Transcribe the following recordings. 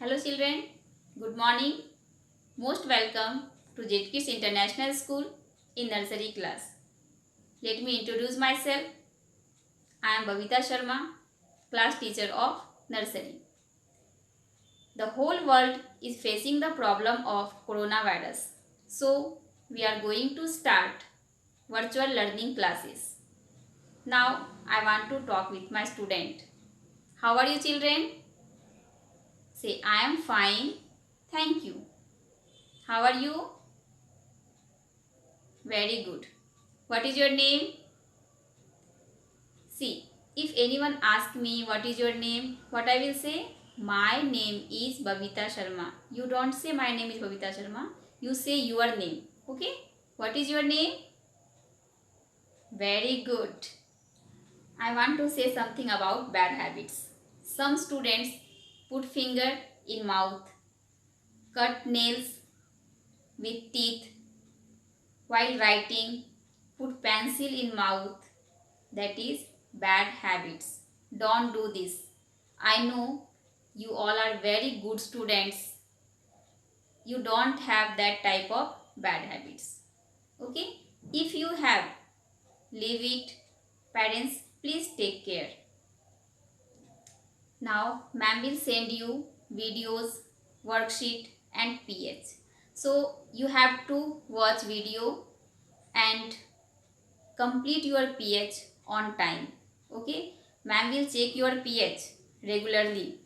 Hello children, good morning. Most welcome to JetKids International School in nursery class. Let me introduce myself. I am Babita Sharma, class teacher of nursery. The whole world is facing the problem of coronavirus. So, we are going to start virtual learning classes. Now, I want to talk with my student. How are you children? Say, I am fine. Thank you. How are you? Very good. What is your name? See, if anyone asks me what is your name, what I will say? My name is Babita Sharma. You don't say my name is Babita Sharma. You say your name. Okay? What is your name? Very good. I want to say something about bad habits. Some students put finger in mouth, cut nails with teeth while writing, put pencil in mouth. That is bad habits. Don't do this. I know you all are very good students. You don't have that type of bad habits. Okay? If you have, leave it. Parents, please take care. Now, ma'am will send you videos, worksheet and PH. So, you have to watch video and complete your PH on time. Okay? Ma'am will check your PH regularly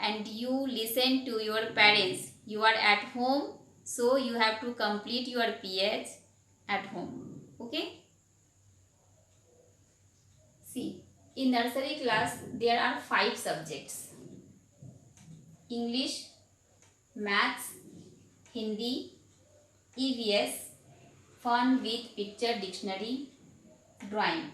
and you listen to your parents. You are at home, so you have to complete your PH at home. Okay? See, in nursery class there are 5 subjects: English, Maths, Hindi, EVS, Fun with Picture Dictionary, Drawing.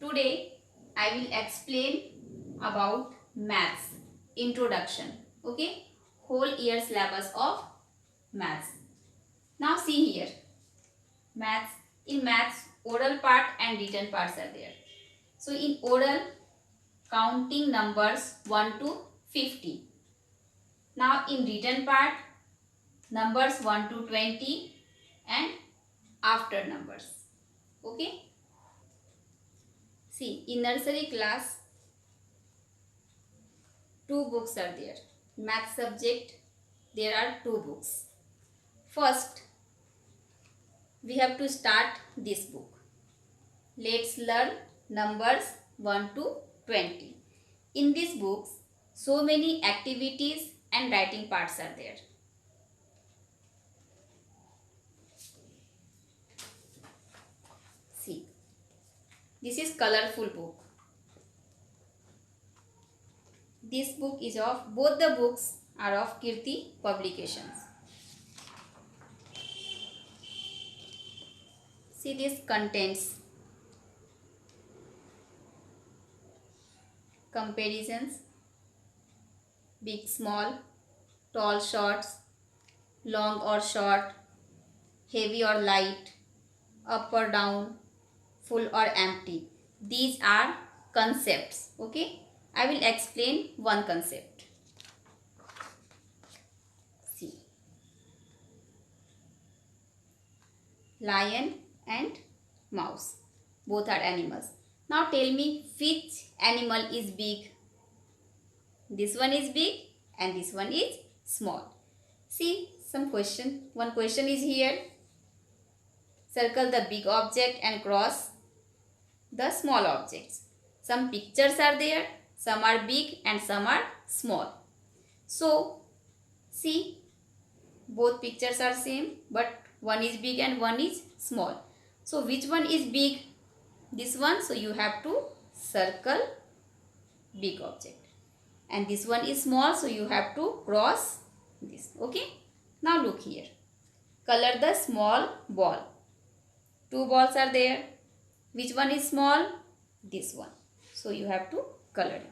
Today I will explain about Maths introduction. Okay? Whole year syllabus of Maths. Now see here. Maths. In Maths, oral part and written parts are there. So in oral, counting numbers 1 to 50. Now in written part, numbers 1 to 20 and after numbers. Okay? See, in nursery class, 2 books are there. Math subject, there are 2 books. First, we have to start this book. Let's learn numbers 1 to 20. In this book, so many activities and writing parts are there. See, this is colorful book. This book is of, both the books are of Kirti Publications. See, this contains comparisons, big, small, tall, shorts, long or short, heavy or light, up or down, full or empty. These are concepts. Okay, I will explain one concept. See, lion and mouse, both are animals. Now tell me which animal is big. This one is big and this one is small. See, one question is here. Circle the big object and cross the small objects. Some pictures are there, some are big and some are small. So, see, both pictures are same, but one is big and one is small. So, which one is big? This one, so you have to circle big object. And this one is small, so you have to cross this. Okay? Now look here. Color the small ball. 2 balls are there. Which one is small? This one. So you have to color it.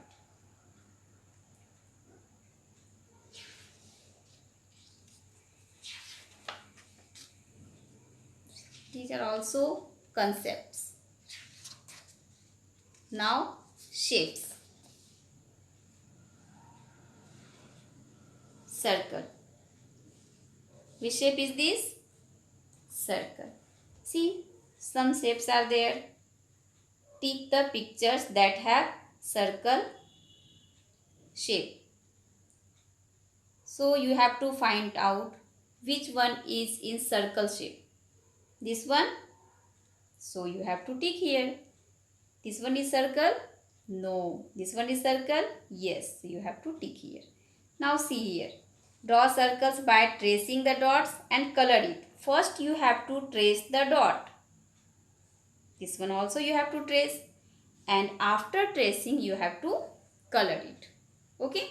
These are also concepts. Now shapes. circle. Which shape is this? Circle. See, some shapes are there. Tick the pictures that have circle shape. So you have to find out which one is in circle shape. This one. So you have to tick here. This one is circle? No. This one is circle? Yes. You have to tick here. Now see here. Draw circles by tracing the dots and color it. First you have to trace the dot. This one also you have to trace. And after tracing you have to color it. Okay?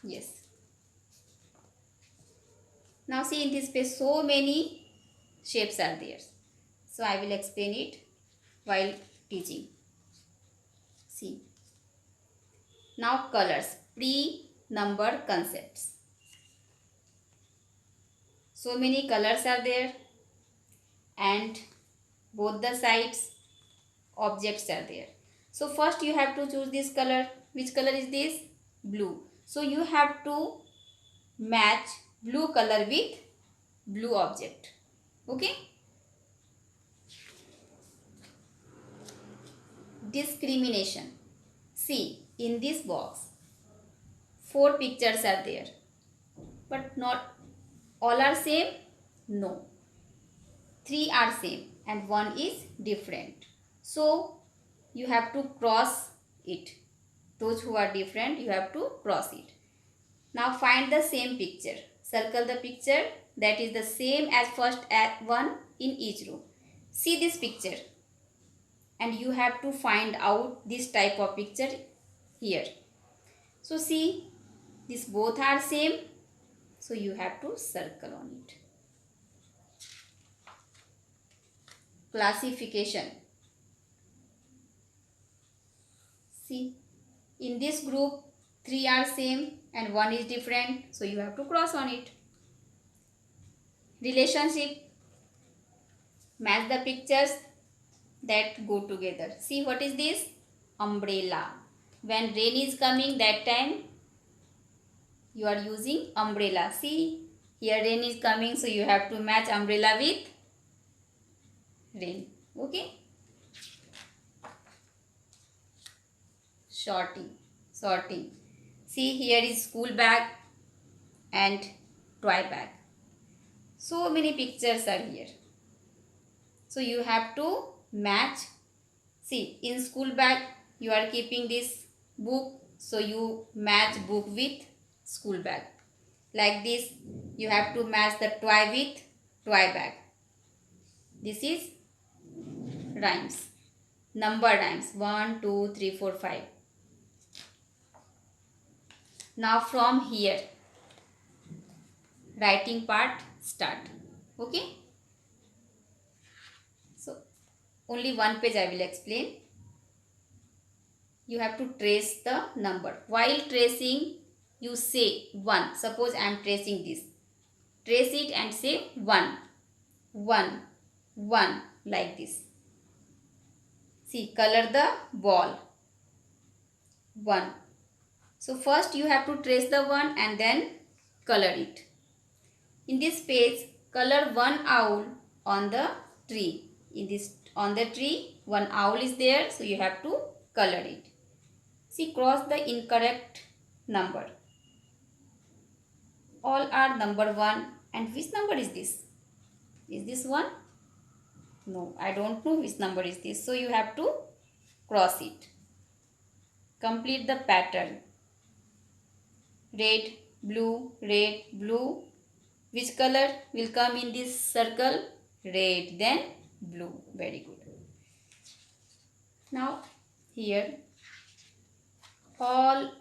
Yes. Now see, in this page so many shapes are there. So I will explain it while teaching. See. Now colors. Pre-number concepts. So many colors are there and both the sides objects are there. So first you have to choose this color. Which color is this? Blue. So you have to match blue color with blue object. Okay? Discrimination. See, in this box 4 pictures are there, but not all are same. No, 3 are same and 1 is different. So you have to cross it. Those who are different, you have to cross it. Now find the same picture. Circle the picture that is the same as first one in each row. See this picture and you have to find out this type of picture here. So see, these both are same. So you have to circle on it. Classification. See, in this group 3 are same and 1 is different. So you have to cross on it. Relationship. Match the pictures that go together. See, what is this? Umbrella. When rain is coming, that time you are using umbrella. See, here rain is coming, so you have to match umbrella with rain. Okay? Sorting. See, here is school bag and toy bag. So many pictures are here. So you have to match. See, in school bag you are keeping this book, so you match book with school bag. Like this, you have to match the toy with toy bag. This is rhymes. Number rhymes. 1, 2, 3, 4, 5. Now from here, writing part start. Okay? So only one page I will explain. You have to trace the number. While tracing, you say 1. Suppose I am tracing this. Trace it and say 1. 1. 1. Like this. See, color the ball. 1. So first you have to trace the 1 and then color it. In this page, color one owl on the tree. On the tree, one owl is there, so you have to color it. See, cross the incorrect number. All are number 1. And which number is this? Is this 1? No, I don't know which number is this. So you have to cross it. Complete the pattern. Red, blue, red, blue. Which color will come in this circle? Red, then blue. Very good. Now here all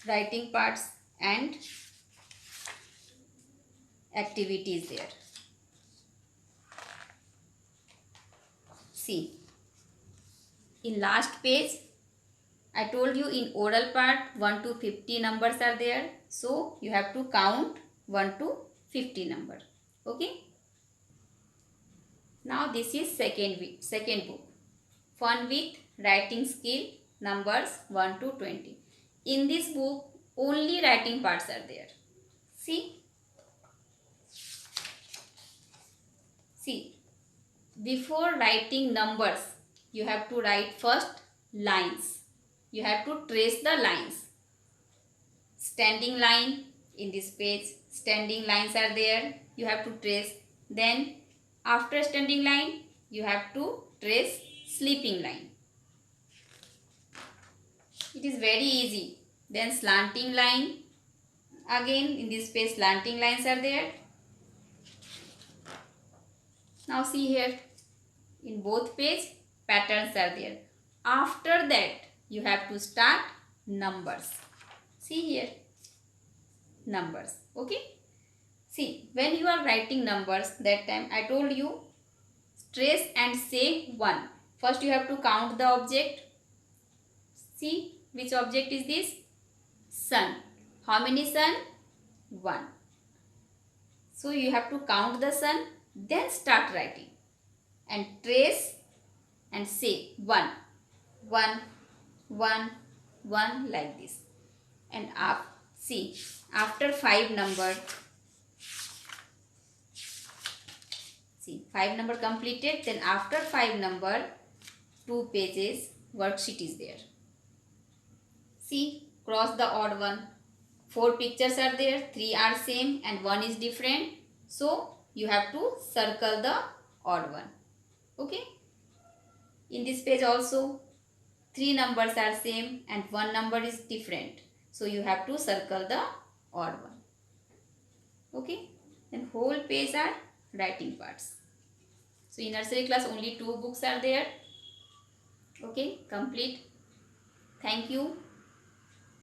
writing parts and activities there. See, in last page I told you in oral part 1 to 50 numbers are there. So you have to count 1 to 50 number. Okay. Now this is second book. Fun with writing skill, numbers 1 to 20. In this book only writing parts are there. See, before writing numbers, you have to write first lines. You have to trace the lines. Standing line in this page, standing lines are there. You have to trace. Then after standing line, you have to trace sleeping line. It is very easy. Then slanting line. Again in this page slanting lines are there. Now see here. In both page patterns are there. After that you have to start numbers. See here. Numbers. Okay. See, when you are writing numbers, that time I told you trace and say 1. First you have to count the object. See, which object is this? Sun. How many sun? 1. So you have to count the sun, then start writing and trace and say 1, 1, 1, 1 like this. And see, after 5 number, see 5 number completed, then after 5 number 2 pages worksheet is there. See, cross the odd one. 4 pictures are there, 3 are same and 1 is different. So you have to circle the odd one. Okay. In this page also 3 numbers are same and 1 number is different. So you have to circle the odd one. Okay. Then whole page are writing parts. So in nursery class only 2 books are there. Okay. Complete. Thank you.